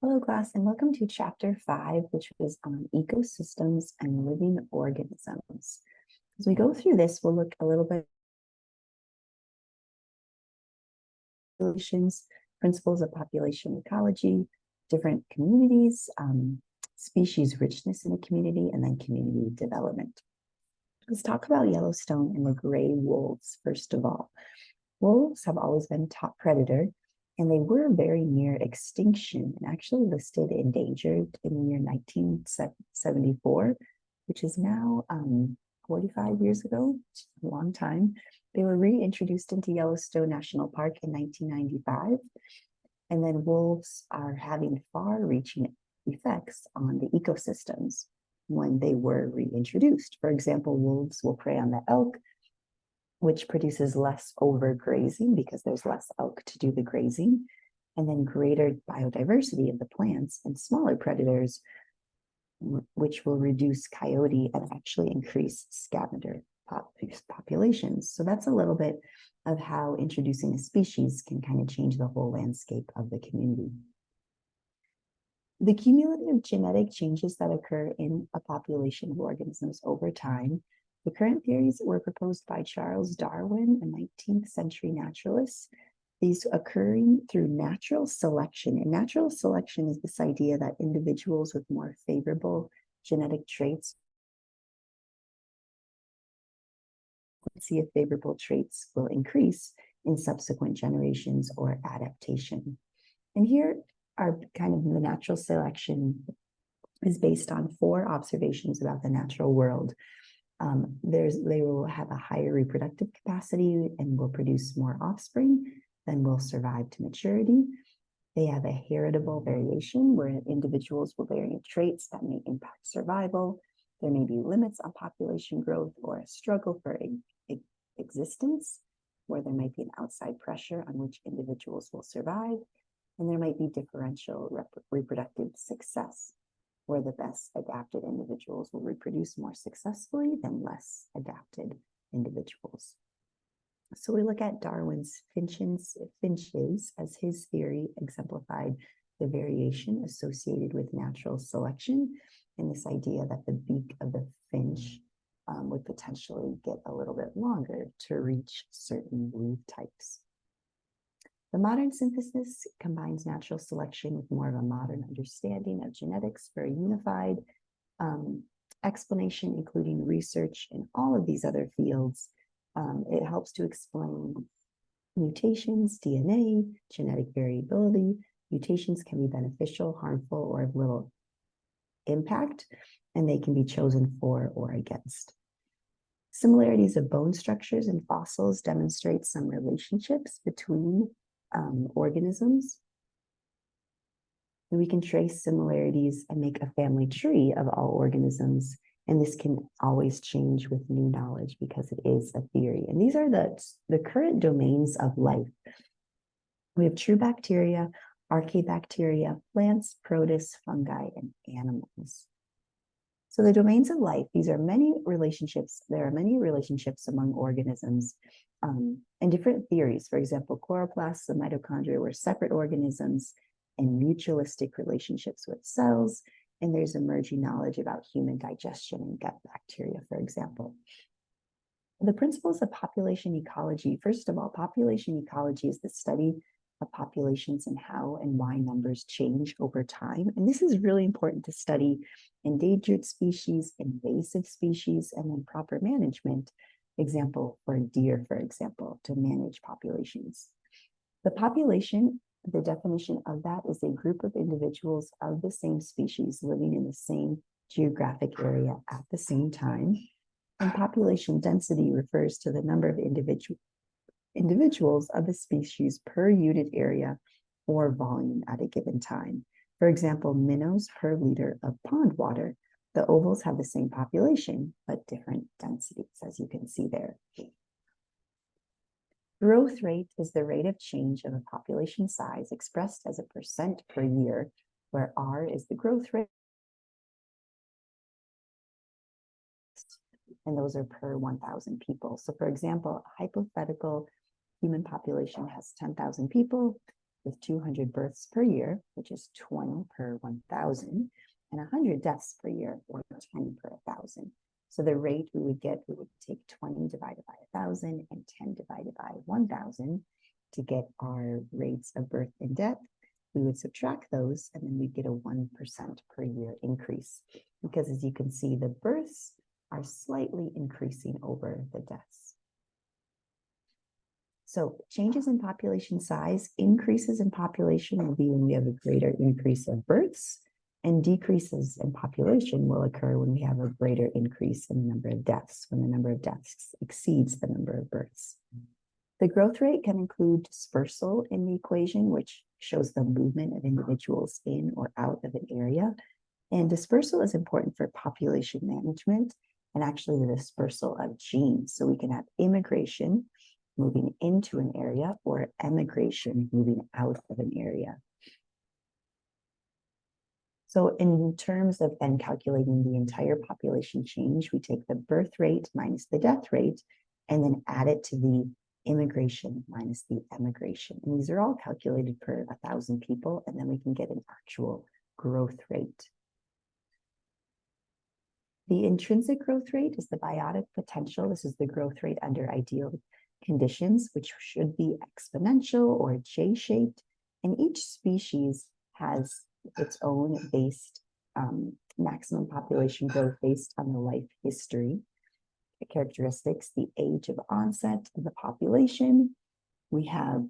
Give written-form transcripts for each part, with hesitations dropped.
Hello, class, and welcome to Chapter 5, which was on ecosystems and living organisms. As we go through this, we'll look a little bit at populations, principles of population ecology, different communities, species richness in a community, and then community development. Let's talk about Yellowstone and the gray wolves, first of all. Wolves have always been top predator, and they were very near extinction and actually listed endangered in the year 1974, which is now 45 years ago, a long time. They were reintroduced into Yellowstone National Park in 1995. And then wolves are having far-reaching effects on the ecosystems when they were reintroduced. For example, wolves will prey on the elk, which produces less overgrazing because there's less elk to do the grazing, and then greater biodiversity of the plants and smaller predators, which will reduce coyote and actually increase scavenger populations. So that's a little bit of how introducing a species can kind of change the whole landscape of the community. The cumulative genetic changes that occur in a population of organisms over time. The current theories were proposed by Charles Darwin, a 19th century naturalist. These occurring through natural selection. And natural selection is this idea that individuals with more favorable genetic traits see if favorable traits will increase in subsequent generations or adaptation. And here are kind of the natural selection is based on 4 observations about the natural world. They will have a higher reproductive capacity and will produce more offspring than will survive to maturity. They have a heritable variation where individuals will vary traits that may impact survival. There may be limits on population growth or a struggle for existence, where there might be an outside pressure on which individuals will survive. And there might be differential reproductive success, where the best adapted individuals will reproduce more successfully than less adapted individuals. So we look at Darwin's finches as his theory exemplified the variation associated with natural selection, and this idea that the beak of the finch would potentially get a little bit longer to reach certain leaf types. The modern synthesis combines natural selection with more of a modern understanding of genetics for a unified explanation, including research in all of these other fields. It helps to explain mutations, DNA, genetic variability. Mutations can be beneficial, harmful, or of little impact, and they can be chosen for or against. Similarities of bone structures and fossils demonstrate some relationships between organisms. And we can trace similarities and make a family tree of all organisms. And this can always change with new knowledge because it is a theory. And these are the current domains of life. We have true bacteria, archaebacteria, plants, protists, fungi, and animals. So the domains of life, these are many relationships. There are many relationships among organisms and different theories. For example, chloroplasts and mitochondria were separate organisms and mutualistic relationships with cells. And there's emerging knowledge about human digestion and gut bacteria, for example. The principles of population ecology. First of all, population ecology is the study of populations and how and why numbers change over time. And this is really important to study endangered species, invasive species, and then proper management. Example for deer, for example, to manage populations. The population, the definition of that is a group of individuals of the same species living in the same geographic area at the same time. And population density refers to the number of individuals of the species per unit area or volume at a given time. For example, minnows per liter of pond water. The ovals have the same population, but different densities, as you can see there. Growth rate is the rate of change of a population size expressed as a percent per year, where R is the growth rate, and those are per 1,000 people. So for example, a hypothetical human population has 10,000 people. with 200 births per year, which is 20 per 1,000, and 100 deaths per year, or 10 per 1,000. So the rate we would get, we would take 20 divided by 1,000 and 10 divided by 1,000 to get our rates of birth and death. We would subtract those, and then we'd get a 1% per year increase. Because as you can see, the births are slightly increasing over the deaths. So changes in population size, increases in population will be when we have a greater increase of births, and decreases in population will occur when we have a greater increase in the number of deaths, when the number of deaths exceeds the number of births. The growth rate can include dispersal in the equation, which shows the movement of individuals in or out of an area. And dispersal is important for population management and actually the dispersal of genes. So we can have immigration moving into an area or emigration moving out of an area. So in terms of then calculating the entire population change, we take the birth rate minus the death rate and then add it to the immigration minus the emigration. And these are all calculated per 1,000 people, and then we can get an actual growth rate. The intrinsic growth rate is the biotic potential. This is the growth rate under ideal conditions, which should be exponential or J-shaped. And each species has its own based maximum population growth based on the life history characteristics, the age of onset of the population. We have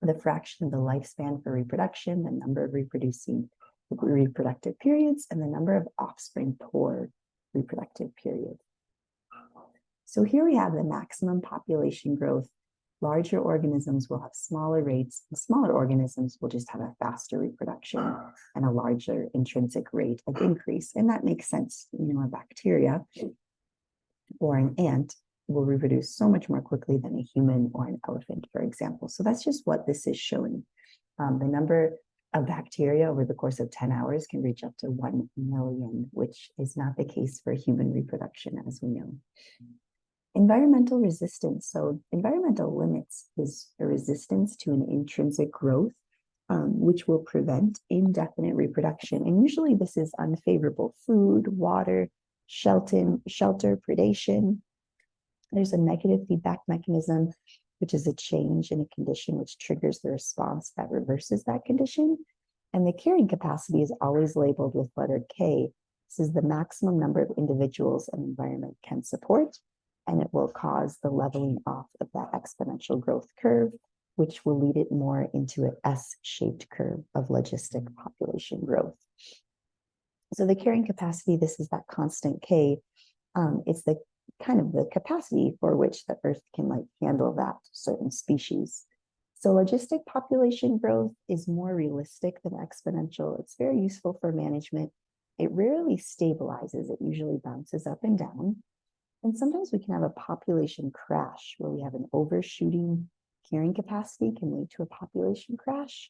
the fraction of the lifespan for reproduction, the number of reproductive periods, and the number of offspring per reproductive period. So here we have the maximum population growth. Larger organisms will have smaller rates, and smaller organisms will just have a faster reproduction and a larger intrinsic rate of increase. And that makes sense. You know, a bacteria or an ant will reproduce so much more quickly than a human or an elephant, for example. So that's just what this is showing. The number of bacteria over the course of 10 hours can reach up to 1 million, which is not the case for human reproduction, as we know. Environmental resistance. So environmental limits is a resistance to an intrinsic growth, which will prevent indefinite reproduction. And usually this is unfavorable food, water, shelter, predation. There's a negative feedback mechanism, which is a change in a condition which triggers the response that reverses that condition. And the carrying capacity is always labeled with letter K. This is the maximum number of individuals an environment can support, and it will cause the leveling off of that exponential growth curve, which will lead it more into an S-shaped curve of logistic population growth. So the carrying capacity, this is that constant K. It's the kind of the capacity for which the Earth can handle that certain species. So logistic population growth is more realistic than exponential. It's very useful for management. It rarely stabilizes. It usually bounces up and down. And sometimes we can have a population crash where we have an overshooting carrying capacity can lead to a population crash,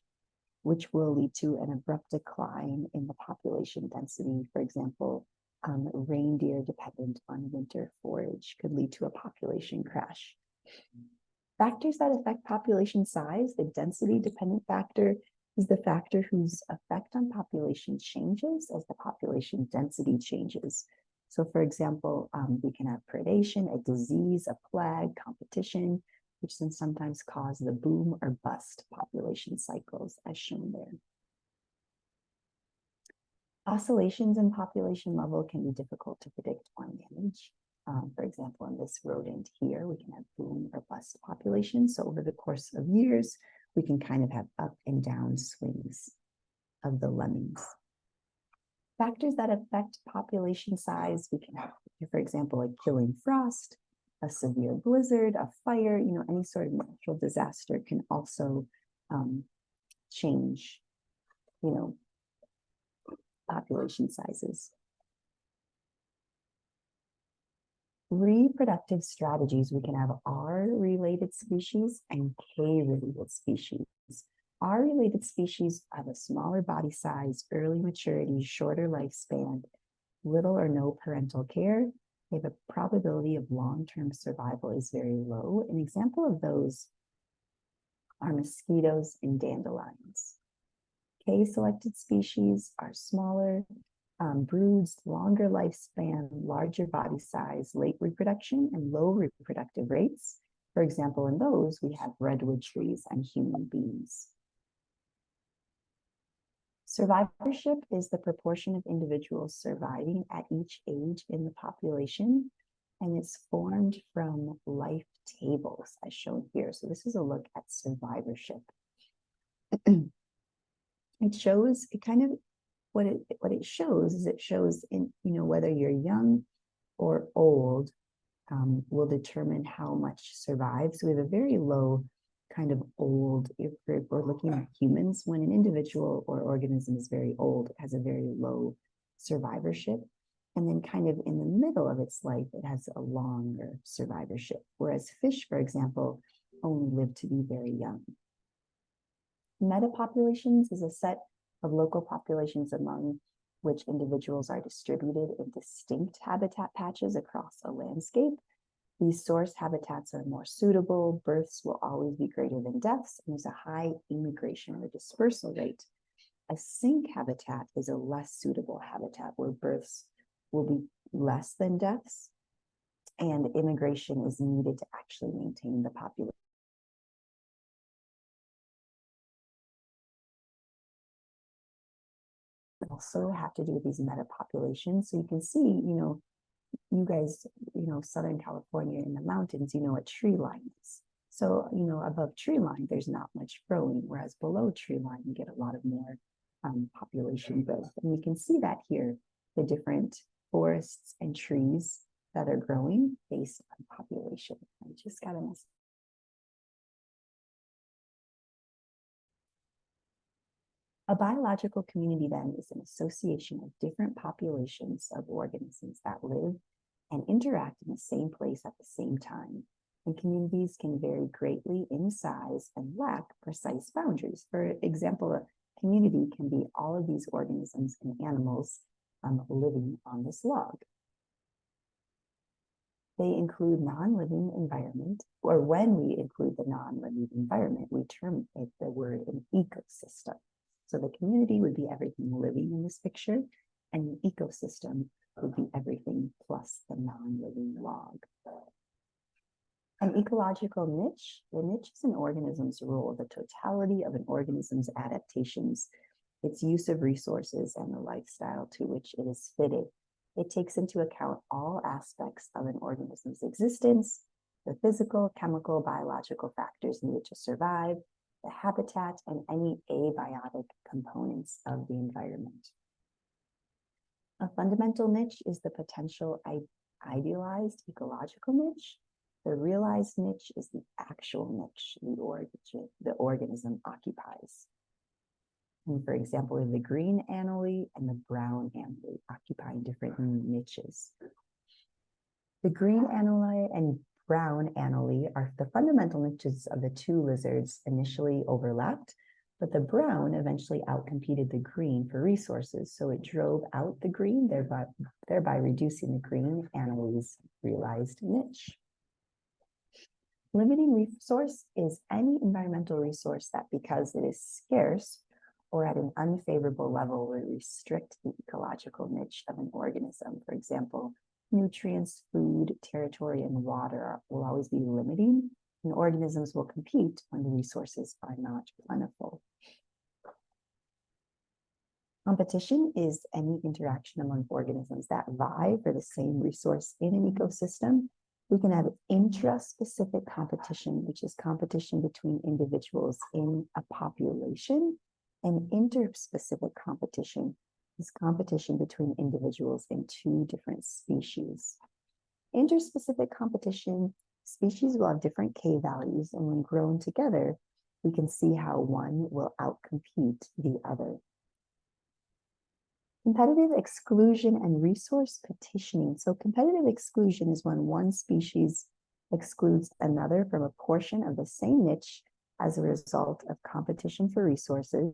which will lead to an abrupt decline in the population density. For example, reindeer dependent on winter forage could lead to a population crash. Factors that affect population size, the density dependent factor is the factor whose effect on population changes as the population density changes. So for example, we can have predation, a disease, a plague, competition, which can sometimes cause the boom or bust population cycles as shown there. Oscillations in population level can be difficult to predict or manage. For example, in this rodent here, we can have boom or bust population. So over the course of years, we can kind of have up and down swings of the lemmings. Factors that affect population size, we can have, for example, a killing frost, a severe blizzard, a fire, any sort of natural disaster can also change, population sizes. Reproductive strategies, we can have R-related species and K-related species. R-related species have a smaller body size, early maturity, shorter lifespan, little or no parental care. They have a probability of long-term survival is very low. An example of those are mosquitoes and dandelions. K-selected species are smaller, broods, longer lifespan, larger body size, late reproduction, and low reproductive rates. For example, in those, we have redwood trees and human beings. Survivorship is the proportion of individuals surviving at each age in the population, and it's formed from life tables as shown here. So this is a look at survivorship. It shows, it kind of, what it shows is it shows in, whether you're young or old will determine how much survives. So we have a very low kind of old, if we're looking at humans, when an individual or organism is very old, it has a very low survivorship. And then kind of in the middle of its life, it has a longer survivorship. Whereas fish, for example, only live to be very young. Metapopulations is a set of local populations among which individuals are distributed in distinct habitat patches across a landscape. These source habitats are more suitable, births will always be greater than deaths, and there's a high immigration or dispersal rate. A sink habitat is a less suitable habitat where births will be less than deaths, and immigration is needed to actually maintain the population. Also have to do with these metapopulations. So you can see, you guys, Southern California in the mountains, what tree line is. So, above tree line, there's not much growing, whereas below tree line, you get a lot of more population growth. And you can see that here, the different forests and trees that are growing based on population. I just got a message. A biological community then is an association of different populations of organisms that live and interact in the same place at the same time. And communities can vary greatly in size and lack precise boundaries. For example, a community can be all of these organisms and animals living on this log. They include non-living environment, or when we include the non-living environment, we term it the word an ecosystem. So the community would be everything living in this picture, and the ecosystem would be everything plus the non-living log. An ecological niche, the niche is an organism's role, the totality of an organism's adaptations, its use of resources, and the lifestyle to which it is fitted. It takes into account all aspects of an organism's existence, the physical, chemical, biological factors needed to survive, the habitat, and any abiotic components of the environment. A fundamental niche is the potential idealized ecological niche. The realized niche is the actual niche the organism occupies. And for example, in the green annelid and the brown annelid occupying different niches. The green annelid and brown annelid are the fundamental niches of the two lizards initially overlapped, but the brown eventually outcompeted the green for resources, so it drove out the green, thereby reducing the green annelid's realized niche. Limiting resource is any environmental resource that, because it is scarce or at an unfavorable level, will restrict the ecological niche of an organism. For example, nutrients, food, territory, and water will always be limiting, and organisms will compete when the resources are not plentiful. Competition is any interaction among organisms that vie for the same resource in an ecosystem. We can have intraspecific competition, which is competition between individuals in a population, and interspecific competition is competition between individuals in two different species. Interspecific competition, species will have different K values, and when grown together, we can see how one will outcompete the other. Competitive exclusion and resource petitioning. So competitive exclusion is when one species excludes another from a portion of the same niche as a result of competition for resources.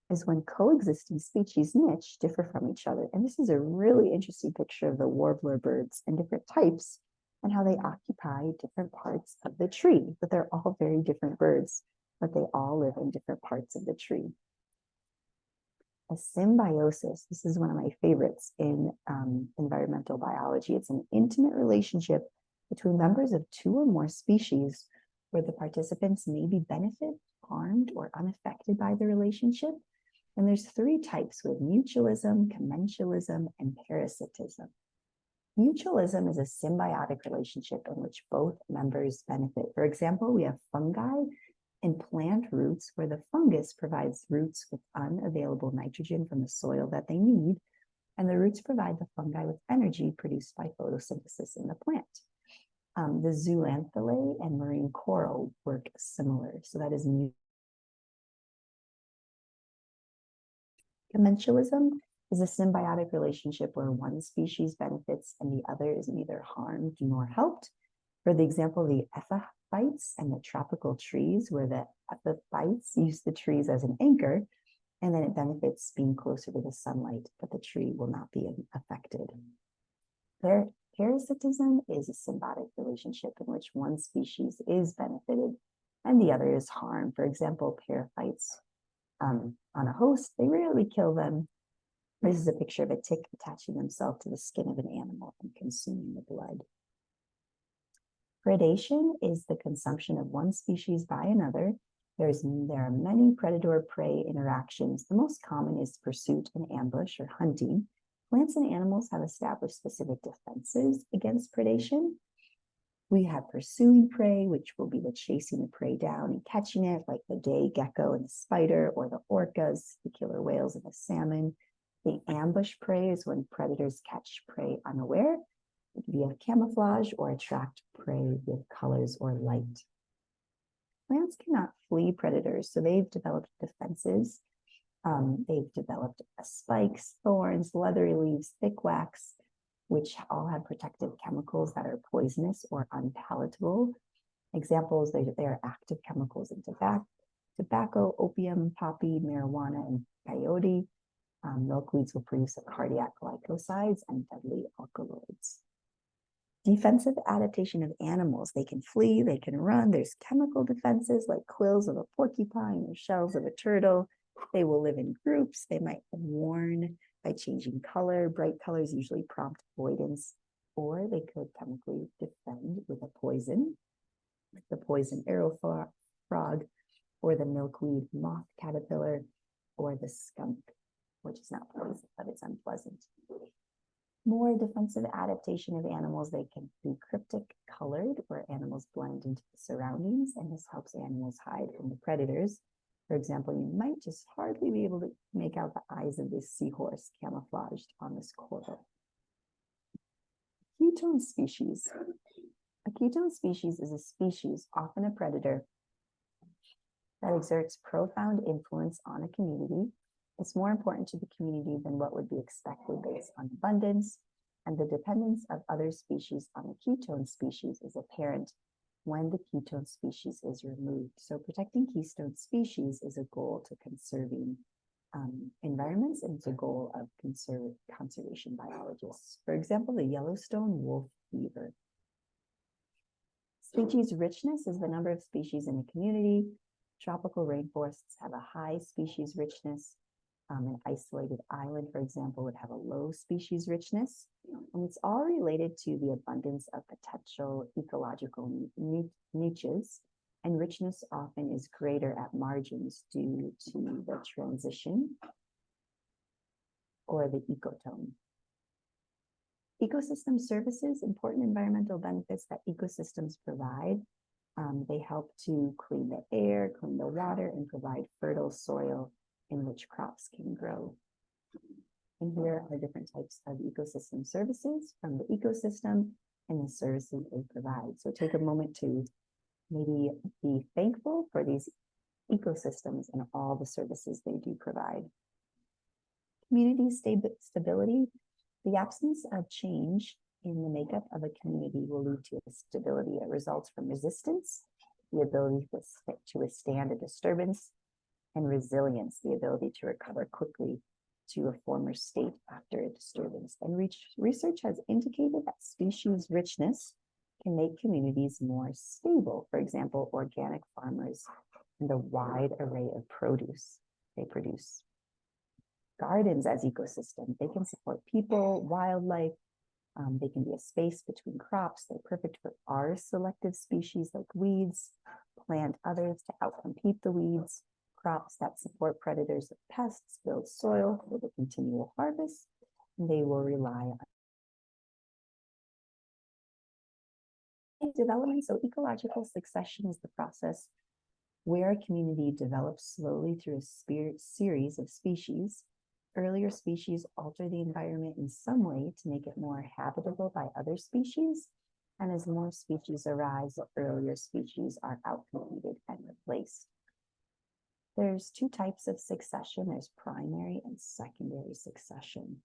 Is when coexisting species niche differ from each other. And this is a really interesting picture of the warbler birds and different types and how they occupy different parts of the tree. But they're all very different birds, but they all live in different parts of the tree. A symbiosis, this is one of my favorites in environmental biology. It's an intimate relationship between members of two or more species where the participants may be benefited, harmed, or unaffected by the relationship. And there's three types with mutualism, commensalism, and parasitism. Mutualism is a symbiotic relationship in which both members benefit. For example, we have fungi and plant roots where the fungus provides roots with unavailable nitrogen from the soil that they need, and the roots provide the fungi with energy produced by photosynthesis in the plant. The zooxanthellae and marine coral work similar, so that is commensalism is a symbiotic relationship where one species benefits and the other is neither harmed nor helped. For the example, the epiphytes and the tropical trees, where the epiphytes use the trees as an anchor, and then it benefits being closer to the sunlight, but the tree will not be affected. Parasitism is a symbiotic relationship in which one species is benefited and the other is harmed. For example, parasites on a host, they rarely kill them. This is a picture of a tick attaching themselves to the skin of an animal and consuming the blood. Predation is the consumption of one species by another. There are many predator-prey interactions. The most common is pursuit and ambush or hunting. Plants and animals have established specific defenses against predation. We have pursuing prey, which will be the chasing the prey down and catching it, like the day gecko and the spider, or the orcas, the killer whales and the salmon. The ambush prey is when predators catch prey unaware via camouflage or attract prey with colors or light. Plants cannot flee predators, so they've developed defenses. They've developed spikes, thorns, leathery leaves, thick wax, which all have protective chemicals that are poisonous or unpalatable. Examples, they are active chemicals in tobacco, opium, poppy, marijuana, and peyote. Milkweeds will produce cardiac glycosides and deadly alkaloids. Defensive adaptation of animals. They can flee, they can run. There's chemical defenses like quills of a porcupine or shells of a turtle. They will live in groups. They might warn by changing color. Bright colors usually prompt avoidance, or they could chemically defend with a poison, like the poison arrow frog, or the milkweed moth caterpillar, or the skunk, which is not poison, but it's unpleasant. More defensive adaptation of animals, they can be cryptic colored, where animals blend into the surroundings, and this helps animals hide from the predators. For example, you might just hardly be able to make out the eyes of this seahorse camouflaged on this coral. Ketone species. A ketone species is a species, often a predator, that exerts profound influence on a community. It's more important to the community than what would be expected based on abundance, and the dependence of other species on the ketone species is apparent when the ketone species is removed. So protecting keystone species is a goal to conserving environments, and it's a goal of conservation biologists. For example, the Yellowstone wolf beaver. Species richness is the number of species in a community. Tropical rainforests have a high species richness. An isolated island, for example, would have a low species richness. And it's all related to the abundance of potential ecological niches. And richness often is greater at margins due to the transition or the ecotone. Ecosystem services, important environmental benefits that ecosystems provide. They help to clean the air, clean the water, and provide fertile soil in which crops can grow. And here are different types of ecosystem services from the ecosystem and the services they provide. So take a moment to maybe be thankful for these ecosystems and all the services they do provide. Community stability. The absence of change in the makeup of a community will lead to stability. It results from resistance, the ability to withstand a disturbance, and resilience, the ability to recover quickly to a former state after a disturbance. And research has indicated that species richness can make communities more stable. For example, organic farmers and a wide array of produce they produce. Gardens as ecosystems, they can support people, wildlife. They can be a space between crops. They're perfect for our selective species like weeds. Plant others to outcompete the weeds. Crops that support predators and pests build soil for the continual harvest, and they will rely on development. So ecological succession is the process where a community develops slowly through a series of species. Earlier species alter the environment in some way to make it more habitable by other species. And as more species arise, earlier species are outcompeted and replaced. There's two types of succession. There's primary and secondary succession.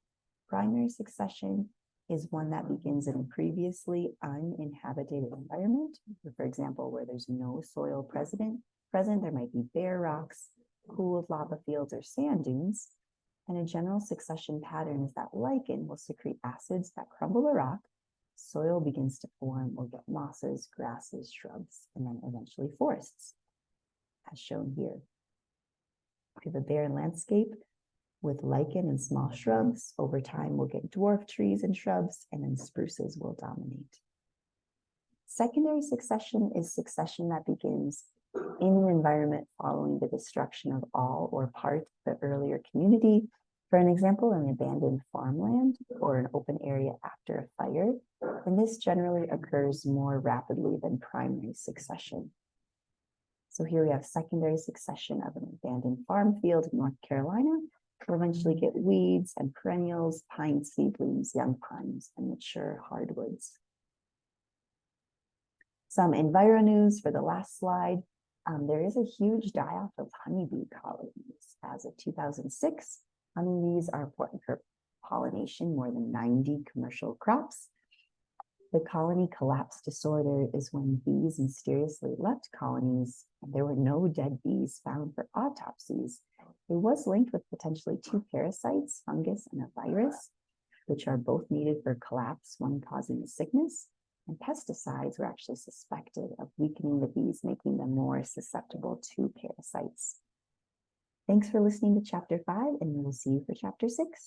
Primary succession is one that begins in a previously uninhabited environment. For example, where there's no soil present, there might be bare rocks, cooled lava fields, or sand dunes. And a general succession pattern is that lichen will secrete acids that crumble the rock, soil begins to form, or get mosses, grasses, shrubs, and then eventually forests, as shown here. We have a barren landscape with lichen and small shrubs. Over time, we'll get dwarf trees and shrubs, and then spruces will dominate. Secondary succession is succession that begins in an environment following the destruction of all or part of the earlier community. For an example, an abandoned farmland or an open area after a fire, and this generally occurs more rapidly than primary succession. So here we have secondary succession of an abandoned farm field in North Carolina. We'll eventually get weeds and perennials, pine seedlings, young pines, and mature hardwoods. Some enviro news for the last slide. There is a huge die-off of honeybee colonies. As of 2006, honeybees are important for pollination, more than 90 commercial crops. The colony collapse disorder is when bees mysteriously left colonies and there were no dead bees found for autopsies. It was linked with potentially two parasites, fungus and a virus, which are both needed for collapse, one causing a sickness. And pesticides were actually suspected of weakening the bees, making them more susceptible to parasites. Thanks for listening to Chapter 5, and we will see you for Chapter 6.